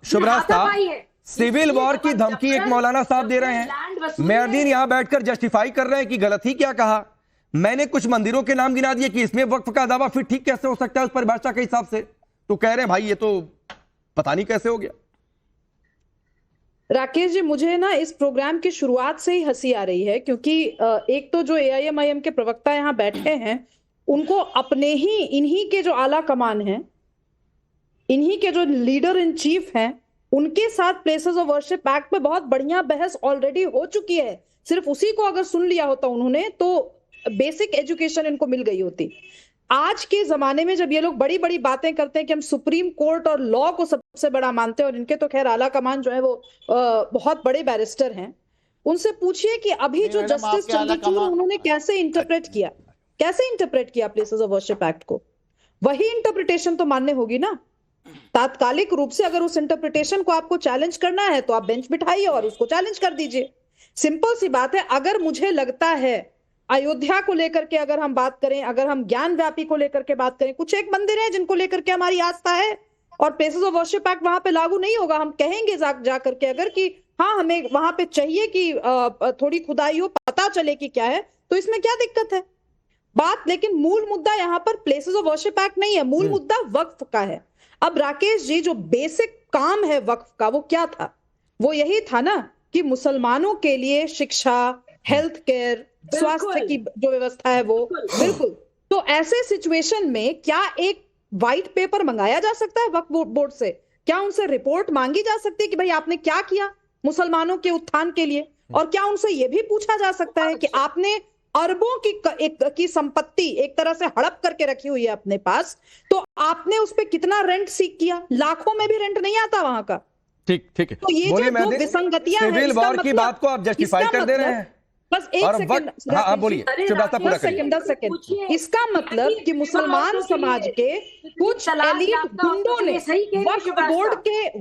शुभरास्ता civil war की धमकी एक मौलाना साहब दे रहे हैं, मेहरदीन यहां बैठकर जस्टिफाई कर रहे हैं कि गलत ही क्या कहा। मैंने कुछ मंदिरों के नाम गिना दिए कि इसमें वक्फ का दावा फिर ठीक कैसे हो सकता है उस परिभाषा के हिसाब से, तो कह रहे हैं भाई ये तो पता नहीं कैसे हो गया। राकेश जी, मुझे ना इस प्रोग्राम की शुरुआत से ही हंसी आ रही है, क्योंकि एक तो जो AIMIM के प्रवक्ता यहाँ बैठे हैं उनको अपने ही इन्हीं के जो आला कमान हैं, इन्हीं के जो लीडर इन चीफ हैं, उनके साथ प्लेसेस ऑफ वर्शिप एक्ट पे बहुत बढ़िया बहस ऑलरेडी हो चुकी है। सिर्फ उसी को अगर सुन लिया होता उन्होंने तो बेसिक एजुकेशन इनको मिल गई होती। आज के जमाने में जब ये लोग बड़ी बड़ी बातें करते हैं कि हम सुप्रीम कोर्ट और लॉ को सबसे बड़ा मानते हैं, और इनके तो खैर आला कमान जो है वो बहुत बड़े बैरिस्टर हैं, उनसे पूछिए कि अभी जो जस्टिस चंद्रचूड़ उन्होंने कैसे इंटरप्रेट किया प्लेसेस ऑफ वर्शिप एक्ट को। वही इंटरप्रिटेशन तो मानने होगी ना। तात्कालिक रूप से अगर उस इंटरप्रिटेशन को आपको चैलेंज करना है तो आप बेंच बिठाइए और उसको चैलेंज कर दीजिए। सिंपल सी बात है। अगर मुझे लगता है अयोध्या को लेकर के अगर हम बात करें, अगर हम ज्ञान व्यापी को लेकर के बात करें, कुछ एक मंदिर है जिनको लेकर के हमारी आस्था है और प्लेसेस ऑफ वर्शिप एक्ट वहां पे लागू नहीं होगा। हम कहेंगे जा करके अगर कि हाँ हमें वहां पे चाहिए कि थोड़ी खुदाई हो, पता चले कि क्या है, तो इसमें क्या दिक्कत है बात। लेकिन मूल मुद्दा यहाँ पर प्लेसेस ऑफ वर्शिप एक्ट नहीं है, मूल मुद्दा वक्फ का है। अब राकेश जी, जो बेसिक काम है वक्फ का वो क्या था? वो यही था ना कि मुसलमानों के लिए शिक्षा, हेल्थ केयर, स्वास्थ्य की जो व्यवस्था है वो बिल्कुल। तो ऐसे सिचुएशन में क्या एक व्हाइट पेपर मंगाया जा सकता है वक्फ बोर्ड से? क्या उनसे रिपोर्ट मांगी जा सकती है कि भाई आपने क्या किया मुसलमानों के उत्थान के लिए? और क्या उनसे यह भी पूछा जा सकता है कि आपने अरबों की संपत्ति एक तरह से हड़प करके रखी हुई है अपने पास, तो आपने उस पर कितना रेंट सीक किया? लाखों में भी रेंट नहीं आता वहां का। ठीक है। तो ये जो दो विसंगतियां हैं, सिविल वॉर की बात को आप जस्टिफाई कर दे रहे हैं। बस एक सेकंड, हाँ बोलिए, 10 सेकंड। इसका मतलब कि मुसलमान समाज के कुछ एलीट गुंडों ने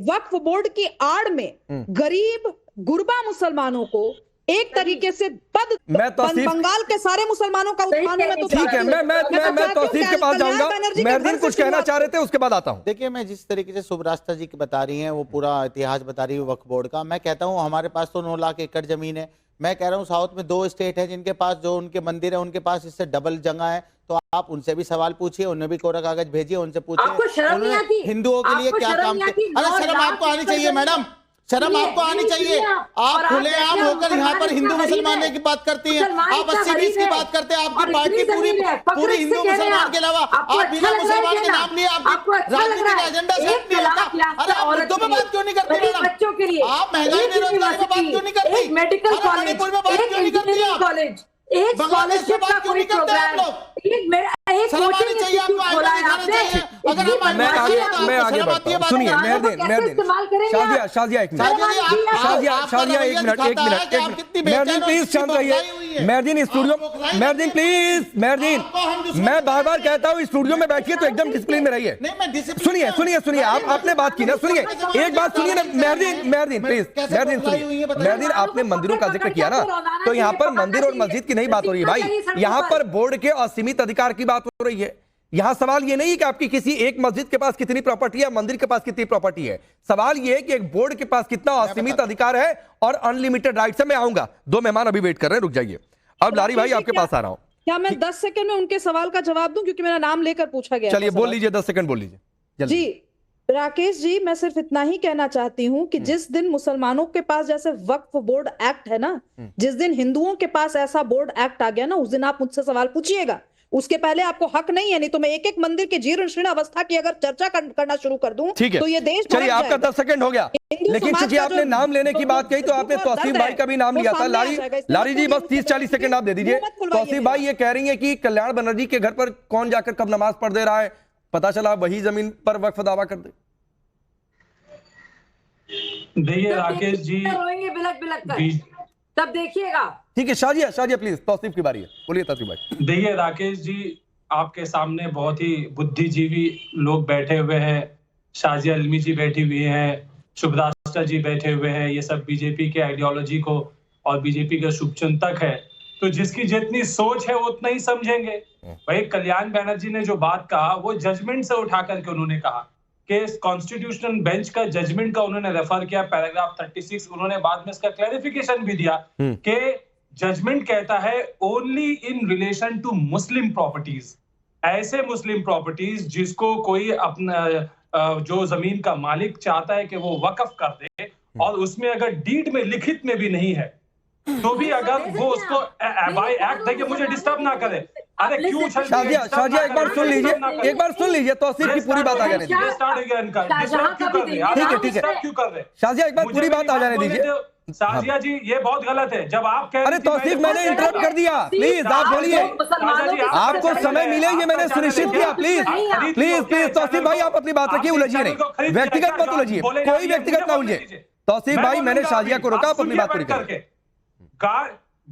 वक्फ बोर्ड की आड़ में गरीब गुरबा मुसलमानों को एक तरीके से बंगाल के सारे मुसलमानों का उत्थान में तो ठीक है। मैं तौसीफ के पास जाऊंगा। मेहरदीन कुछ कहना चाह रहे थे, उसके बाद आता हूं। देखिए, मैं जिस तरीके से शुभरास्ता जी की बता रही हैं वो पूरा इतिहास बता रही है वक्फ बोर्ड का। मैं कहता हूं हमारे पास तो 9 लाख एकड़ जमीन है। मैं कह रहा हूं साउथ में 2 स्टेट है जिनके पास जो उनके मंदिर है उनके पास इससे डबल जगह है। तो आप उनसे भी सवाल पूछिए, उन्हें भी कोरा कागज भेजिए, उनसे पूछिए हिंदुओं के लिए क्या काम किया। अरे शर्म आपको आनी चाहिए मैडम, शर्म आपको आनी चाहिए। आप खुलेआम होकर यहाँ पर हिंदू मुसलमान की बात करती हैं। आप 80-20 की बात करते हैं। आपकी पार्टी पूरी हिंदू मुसलमान के अलावा आप बिना मुसलमान के नाम लिए आपकी राजनीतिक एजेंडा सेट नहीं होता। अरे आप मुद्दों पे बात क्यों नहीं करती मैडम? आप महंगाई बेरोजगारी पे बात क्यों नहीं करती? मेडिकल कॉलेज, मणिपुर में बात क्यों नहीं करती? कॉलेज, एक स्कॉलरशिप का कोई प्रोग्राम, एक कोचिंग इंस्टीट्यूट खोला है आपने। मैं आगे बढ़ता हूं। सुनिए मेहरदीन, शाजिया एक मिनट, मेहरदीन प्लीज शांत रहिए। मेहरदीन प्लीज, मैं बार बार कहता हूँ स्टूडियो में बैठिए तो एकदम डिसिप्लिन में रहिए। सुनिए, आपने बात की ना, सुनिए एक बात सुनिए ना मेहरदीन प्लीज, मेहरदीन आपने मंदिरों का जिक्र किया ना, तो यहाँ पर मंदिर और मस्जिद की नहीं बात हो रही है भाई, यहाँ पर बोर्ड के असीमित अधिकार की बात हो रही है। यहां सवाल ये नहीं कि आपकी किसी एक मस्जिद के पास कितनी प्रॉपर्टी है, मंदिर के पास कितनी प्रॉपर्टी है। सवाल ये है कि एक बोर्ड के पास कितना असीमित अधिकार है और अनलिमिटेड राइट्स है। मैं आऊंगा, 2 मेहमान अभी वेट कर रहे हैं, रुक जाइए। अब लारी भाई आपके पास आ रहा हूं। क्या मैं 10 सेकंड में उनके सवाल का जवाब दूं, क्योंकि मेरा नाम लेकर पूछा गया? चलिए बोल लीजिए, 10 सेकंड बोल लीजिए जी। राकेश जी, मैं सिर्फ इतना ही कहना चाहती हूं कि जिस दिन मुसलमानों के पास जैसे वक्फ बोर्ड एक्ट है ना, जिस दिन हिंदुओं के पास ऐसा बोर्ड एक्ट आ गया ना, उस दिन आप मुझसे सवाल पूछिएगा। उसके पहले आपको हक नहीं है। नहीं तो मैं एक एक मंदिर की जीर्ण शीर्ण अवस्था की अगर चर्चा करना शुरू कर दूं तो ये देश, चलिए आपका 10 सेकंड हो गया। लेकिन चूंकि आपने नाम लेने की बात कही तो आपने तौसीफ भाई का भी नाम लिया था। लारी जी बस 30-40 सेकंड आप दे दीजिए। तौसीफ भाई ये कह रही है कि कल्याण बनर्जी के घर पर कौन जाकर कब नमाज पढ़ दे रहा है, पता चला वही जमीन पर वक्फ दावा कर दे। देखिए राकेश जी, रोएंगे बिलक तब देखिएगा। ठीक है, शाजिया प्लीज, तौसीफ की बारी है, बोलिए तौसीफ भाई। देखिए राकेश जी, आपके सामने बहुत ही बुद्धिजीवी लोग बैठे हुए हैं। शाजिया अल्मी जी बैठी हुई हैं, शुभरास्ता जी बैठे हुए हैं। ये सब बीजेपी के आइडियोलॉजी को और बीजेपी के शुभचिंतक है। तो जिसकी जितनी सोच है वो उतना ही समझेंगे। भाई कल्याण बनर्जी ने जो बात कहा वो जजमेंट से उठा करके उन्होंने कहा कि कॉन्स्टिट्यूशनल बेंच का जजमेंट का उन्होंने रेफर किया पैराग्राफ 36, उन्होंने बाद में इसका क्लैरिफिकेशन भी दिया कि जजमेंट कहता है only in relation to Muslim properties, ऐसे मुस्लिम प्रॉपर्टीज जिसको कोई अपना जो जमीन का मालिक चाहता है कि वो वक्फ कर दे और उसमें अगर डीड में लिखित में भी नहीं है तो भी अगर वो उसको बाय एक्ट है कि मुझे डिस्टर्ब ना करे। अरे क्यों शाजिया एक बार सुन लीजिए तौसीफ की पूरी बात आ जाने दीजिए। ठीक है क्यों कर रहे शाजिया एक बार पूरी बात आ जाने दीजिए। शाजिया जी ये बहुत गलत है जब आप कह अरे तौसीफ मैंने इंटरप्ट कर दिया, प्लीज आप बोलिए, आपको समय मिले ये मैंने सुनिश्चित किया। प्लीज तौसीफ भाई आप अपनी बात रखिए, उलझिए नहीं, व्यक्तिगत मत उलझिए, कोई व्यक्तिगत ना उलझिए। तौसीफ भाई मैंने शाजिया को रोका, आप अपनी बात पूरी करें।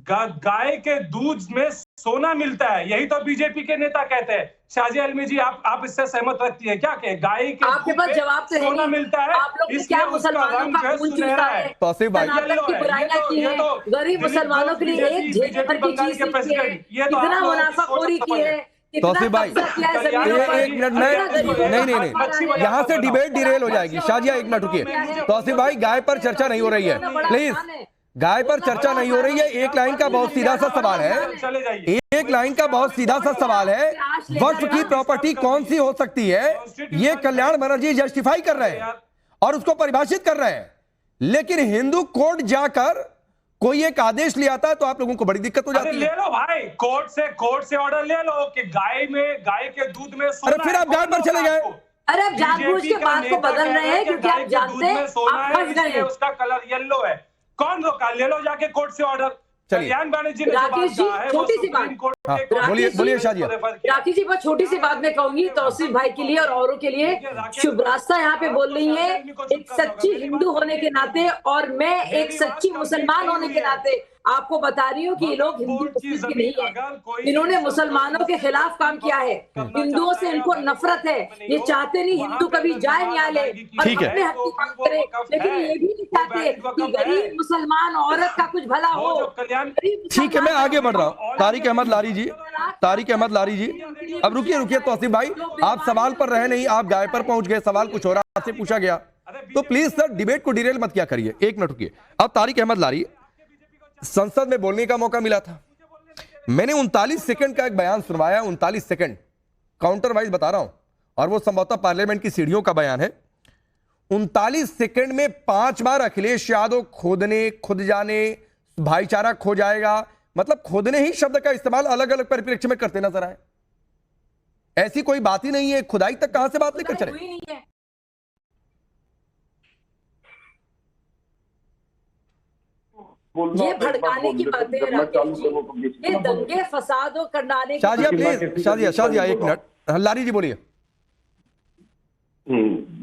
गाय के दूध में सोना मिलता है, यही तो बीजेपी के नेता कहते हैं। शाजिया अल्मी जी आप इससे सहमत रखती है क्या कि गाय के आपके पास जवाब तो सोना मिलता है, क्या मुसलमानों का खून चूसता है, तौसीफ भाई की बुराइयां की है, गरीब मुसलमानों के लिए एक झेल भर की चीज की है, कितना मुनाफाखोरी की है। तौसीफ भाई एक मिनट में नहीं, यहाँ से डिबेट डिरेल हो जाएगी। शाजिया एक मिनट रुकिए। तौसीफ भाई गाय पर चर्चा नहीं हो रही है, प्लीज गाय पर चर्चा नहीं हो रही है। एक लाइन का बहुत सीधा सा सवाल है, एक लाइन का बहुत सीधा सा सवाल है, वक्फ की प्रॉपर्टी कौन सी हो सकती है ये कल्याण बनर्जी जस्टिफाई कर रहे हैं और उसको परिभाषित कर रहे हैं, लेकिन हिंदू कोर्ट जाकर कोई एक आदेश ले आता है तो आप लोगों को बड़ी दिक्कत हो जाती है। ले लो भाई, कोर्ट से ऑर्डर ले लो कि गाय के दूध में सोना। अरे फिर आप गाय पर चले गए। अरे आप जानबूझ के बात को बदल रहे हैं क्योंकि आप जानते हैं आप फंस गए हैं। उसका कलर येलो है, कौन रोका? ले लो जाके कोर्ट से ऑर्डर। कल्याण बनर्जी ने राकेश जी छोटी सी बात, बोलिए शाजिया। राकेश जी बहुत छोटी सी बात मैं कहूंगी तौसीफ भाई के लिए और औरों के लिए। शुभ रास्ता यहाँ पे बोल रही है एक सच्ची हिंदू होने के नाते और मैं एक सच्ची मुसलमान होने के नाते आपको बता रही हूँ कि ये लोग हिंदू मुस्लिम के नहीं है, इन्होंने मुसलमानों के खिलाफ काम किया है, हिंदुओं से इनको नफरत है, ये चाहते नहीं हिंदू कभी जाए न्यायालय और अपने हक की बात करे, लेकिन ये भी नहीं चाहते कि गरीब मुसलमान औरत का कुछ भला हो। ठीक है मैं आगे बढ़ रहा हूँ। तारिक अहमद लारी जी अब रुकिए तौसीफ भाई, आप सवाल पर रहे नहीं, आप गाय पर पहुंच गए, सवाल कुछ और आपसे पूछा गया, तो प्लीज सर डिबेट को डिरेल मत किया करिए। एक मिनट रुकिए। अब तारिक अहमद लारी, संसद में बोलने का मौका मिला था, मैंने 39 सेकंड का एक बयान सुनवाया, 39 सेकंड काउंटर वाइज बता रहा हूं, और वो संभवतः पार्लियामेंट की सीढ़ियों का बयान है। 39 सेकंड में 5 बार अखिलेश यादव खुद जाने, भाईचारा खो जाएगा, मतलब खोदने ही शब्द का इस्तेमाल अलग अलग परिप्रेक्ष्य में करते नजर आए। ऐसी कोई बात ही नहीं है, खुदाई तक कहां से बात लेकर चले। ये भड़काने की बातें राकेश जी, ये दंगे फसाद और करनाने। शाजिया प्लीज, शाजिया एक मिनट, लारी जी बोलिए।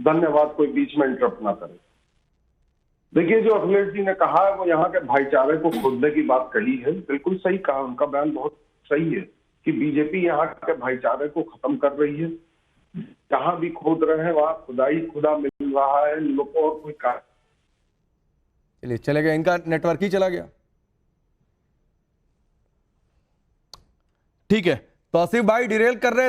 धन्यवाद, कोई बीच में इंटरप्ट ना करे। देखिए जो अखिलेश जी ने कहा है वो यहाँ के भाईचारे को खोदने की बात कही है, बिल्कुल सही कहा, उनका बयान बहुत सही है कि बीजेपी यहाँ के भाईचारे को खत्म कर रही है, जहां भी खोद रहे हैं वहां खुदा मिल रहा है, इन लोग को और कोई कारण। चलिए चले गए, इनका नेटवर्क ही चला गया। ठीक है तौसीफ भाई डिरेल कर रहे